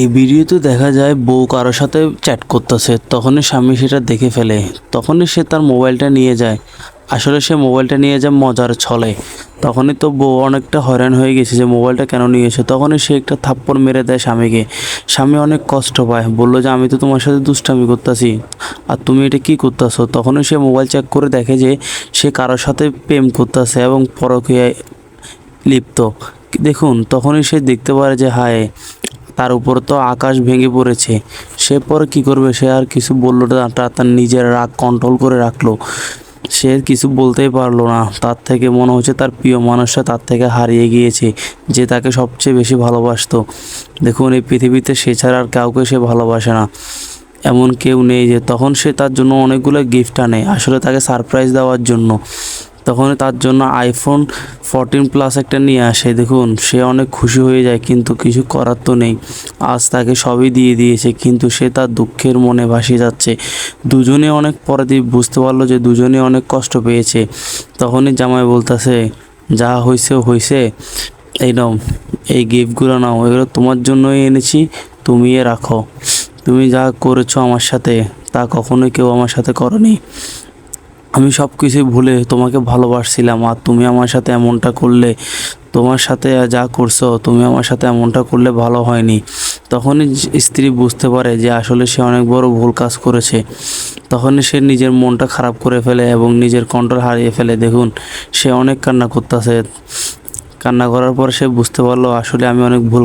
এই ভিডিওতে দেখা যায় বউ কারোর সাথে চ্যাট করতেছে, তখনই স্বামী সেটা দেখে ফেলে। তখনই সে তার মোবাইলটা নিয়ে যায়। আসলে সে মোবাইলটা নিয়ে যায় মজার ছলে। তখনই তো বউ অনেকটা হয়রান হয়ে গেছে যে মোবাইলটা কেন নিয়েছে। তখনই সে একটা থাপ্পড় মেরে দেয় স্বামীকে। স্বামী অনেক কষ্ট পায়, বললো যে আমি তো তোমার সাথে দুষ্টামি করতেছি আর তুমি এটা কি করতেছো। তখনই সে মোবাইল চেক করে দেখে যে সে কারোর সাথে প্রেম করতেছে এবং পরকীয়ায় লিপ্ত। দেখুন, তখনই সে দেখতে পারে যে হায়, তার উপর তো আকাশ ভেঙে পড়েছে। সে পরে কি করবে, সে আর কিছু বললো না, তার নিজের রাগ কন্ট্রোল করে রাখলো। সে কিছু বলতেই পারলো না। তার থেকে মনে হচ্ছে তার প্রিয় মানুষটা তার থেকে হারিয়ে গিয়েছে, যে তাকে সবচেয়ে বেশি ভালোবাসতো। দেখুন, এই পৃথিবীতে সে ছাড়া আর কাউকে সে ভালোবাসে না, এমন কেউ নেই। যে তখন সে তার জন্য অনেকগুলো গিফট আনে, আসলে তাকে সারপ্রাইজ দেওয়ার জন্য। তখন তার জন্য আইফোন 14 প্লাস একটা নিয়ে আসে। দেখুন, সে অনেক খুশি হয়ে যায়, কিন্তু কিছু করার তো নেই। আজ তাকে সবই দিয়ে দিয়েছে, কিন্তু সে তার দুঃখের মনে ভাসিয়ে যাচ্ছে। দুজনে অনেক পরে দিয়ে বুঝতে পারলো যে দুজনে অনেক কষ্ট পেয়েছে। তখনই জামাই বলতেছে, যা হয়েছে হয়েছে, এই নাও, এই গিফটগুলো নাও, এগুলো তোমার জন্যই এনেছি, তুমি এ রাখো। তুমি যা করেছো আমার সাথে, তা কখনোই কেউ আমার সাথে করনি। আমি সব কিছুই ভুলে তোমাকে ভালোবাসছিলাম, আর তুমি আমার সাথে এমনটা করলে। তোমার সাথে যা করছো, তুমি আমার সাথে এমনটা করলে ভালো হয়নি। তখনই স্ত্রী বুঝতে পারে যে আসলে সে অনেক বড় ভুল কাজ করেছে। তখনই সে নিজের মনটা খারাপ করে ফেলে এবং নিজের কন্ট্রোল হারিয়ে ফেলে। দেখুন, সে অনেক কান্না করতেছে। কান্না করার পর সে বুঝতে পারলো আসলে আমি অনেক ভুল